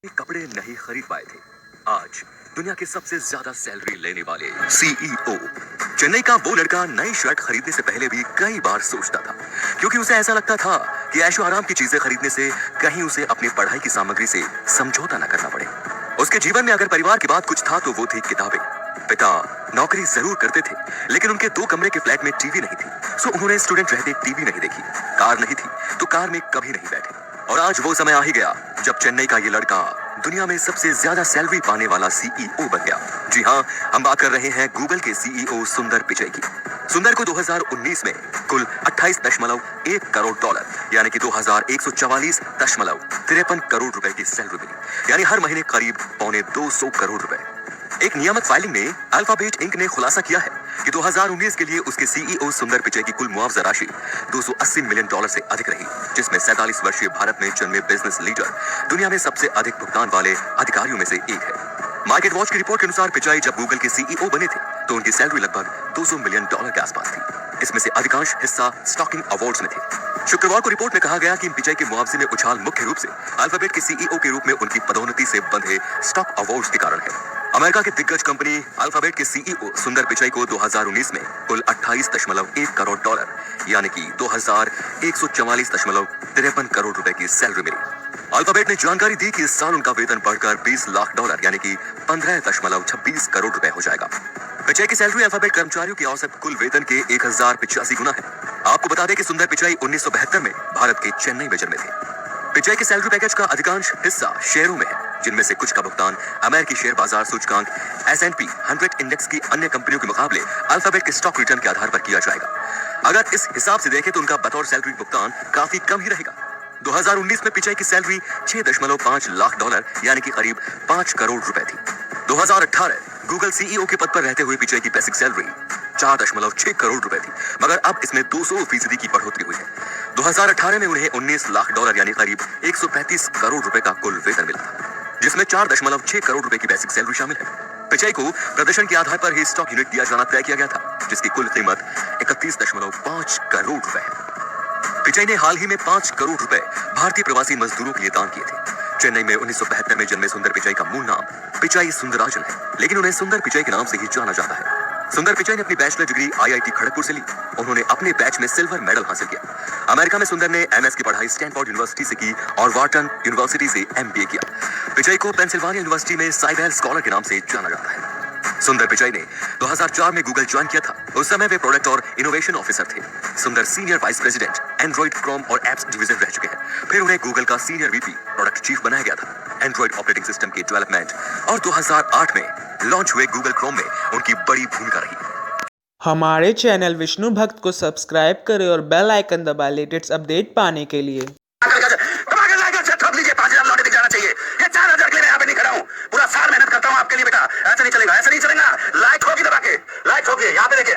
कपड़े नहीं खरीद पाए थे। आज दुनिया के सबसे ज्यादा सैलरी लेने वाले सीईओ। चेन्नई का वो लड़का नई शर्ट खरीदने से पहले भी कई बार सोचता था, क्योंकि उसे ऐसा लगता था कि ऐशो आराम की चीजें खरीदने से कहीं उसे अपनी पढ़ाई की सामग्री से समझौता न करना पड़े। उसके जीवन में अगर परिवार की बात कुछ था तो वो थी किताबें। पिता नौकरी जरूर करते थे, लेकिन उनके 2 कमरे के फ्लैट में टीवी नहीं थी, सो उन्होंने स्टूडेंट रहते टीवी नहीं देखी। कार नहीं थी तो कार में कभी नहीं बैठे। और आज वो समय आ ही गया जब चेन्नई का ये लड़का दुनिया में सबसे ज्यादा सैलरी पाने वाला सीईओ बन गया। जी हाँ, हम बात कर रहे हैं गूगल के सीईओ सुंदर पिचई की। सुंदर को 2019 में कुल 28.1 करोड़ डॉलर यानी कि 2144.53 करोड़ रुपए की सैलरी मिली, यानी हर महीने करीब पौने 200 करोड़ रुपए। एक नियामक फाइलिंग में अल्फाबेट इंक ने खुलासा किया है कि 2019 के लिए उसके सीईओ सुंदर पिचई की कुल मुआवजा राशि 280 मिलियन डॉलर से अधिक रही, जिसमें 47 वर्षीय भारत में जन्मे बिजनेस लीडर दुनिया में सबसे अधिक भुगतान वाले अधिकारियों में से एक है। मार्केट वॉच की रिपोर्ट के अनुसार पिचाई जब गूगल के सीईओ बने थे तो उनकी सैलरी लगभग 200 मिलियन डॉलर के आसपास थी। इसमें से अधिकांश हिस्सा स्टॉकिंग अवार्ड्स में थे। शुक्रवार को रिपोर्ट में कहा गया कि पिचाई के मुआवजे में उछाल मुख्य रूप से अल्फाबेट के सीईओ के रूप में उनकी पदोन्नति से बंधे स्टॉक अवार्ड्स के कारण है। अमेरिका की दिग्गज कंपनी अल्फाबेट के सीईओ सुंदर पिचाई को 2019 में कुल 28.1 करोड़ डॉलर यानी कि 2144.53 करोड़ रुपए की सैलरी मिली। अल्फाबेट ने जानकारी दी कि इस साल उनका वेतन बढ़कर 20 लाख डॉलर यानी कि 15.26 करोड़ रुपए हो जाएगा। पिचाई की सैलरी अल्फाबेट कर्मचारियों की औसत कुल वेतन के 1085 गुना है। आपको बता दें कि सुंदर पिचाई 1972 में भारत के चेन्नई में जन्मे थे। पिचाई के सैलरी पैकेज का अधिकांश हिस्सा शेयरों में है, जिनमें से कुछ का भुगतान अमेरिकी शेयर बाजार सूचकांक S&P 100 इंडेक्स की अन्य कंपनियों के मुकाबले अल्फाबेट के स्टॉक रिटर्न के आधार पर किया जाएगा। अगर इस हिसाब से देखें तो उनका बतौर सैलरी भुगतान काफी कम ही रहेगा। 2019 में पिचाई की सैलरी 6.5 लाख डॉलर यानी कि करीब 5 करोड़ रुपए थी। 2018 गूगल सीईओ के पद पर रहते हुए पिचाई की बेसिक सैलरी 4.6 करोड़ रुपए थी, मगर अब इसमें 200% की बढ़ोतरी हुई है। 2018 में उन्हें 19 लाख डॉलर यानी करीब 135 करोड़ रुपए का कुल वेतन मिला था, जिसमें 4.6 करोड़ रुपए की बेसिक सैलरी शामिल है। पिचाई को प्रदर्शन के आधार पर ही स्टॉक यूनिट दिया जाना तय किया गया था, जिसकी कुल कीमत 31.5 करोड़ रुपए है। पिचाई ने हाल ही में 5 करोड़ रुपए भारतीय प्रवासी मजदूरों के लिए दान किए थे। चेन्नई में 1972 में जन्मे सुंदर पिचाई का मूल नाम पिचाई सुंदराजन है, लेकिन उन्हें सुंदर पिचाई के नाम से ही जाना जाता है। सुंदर पिचाई ने अपनी बैचलर डिग्री IIT खड़गपुर से ली। उन्होंने अपने बैच में सिल्वर मेडल हासिल किया। अमेरिका में सुंदर ने MS की पढ़ाई स्टैनफोर्ड यूनिवर्सिटी से की और वाटन यूनिवर्सिटी से MBA किया। पिचाई को पेंसिल्वानिया यूनिवर्सिटी में साइबेल स्कॉलर के नाम से जाना जाता है। सुंदर पिचाई ने 2004 में गूगल ज्वाइन किया था। उस समय वे प्रोडक्ट और इनोवेशन ऑफिसर थे। सुंदर senior vice president Android, Chrome और एप्स डिवीजन रह चुके हैं। फिर उन्हें गूगल का सीनियर VP प्रोडक्ट चीफ बनाया गया था। एंड्रॉइड ऑपरेटिंग सिस्टम के डेवलपमेंट और 2008 में लॉन्च हुए गूगल क्रोम में उनकी बड़ी भूमिका रही। हमारे चैनल विष्णु भक्त को सब्सक्राइब करें और बेल आइकन दबाएं लेटेस्ट अपडेट पाने के लिए। ये 4000 के लिए मैं यहाँ पे नहीं खड़ा हूँ। पूरा साल मेहनत करता हूँ आपके लिए बेटा। ऐसा नहीं चलेगा, ऐसा नहीं चलेगा। लाइट होगी दबा के, लाइट होगी यहाँ पे देखिए।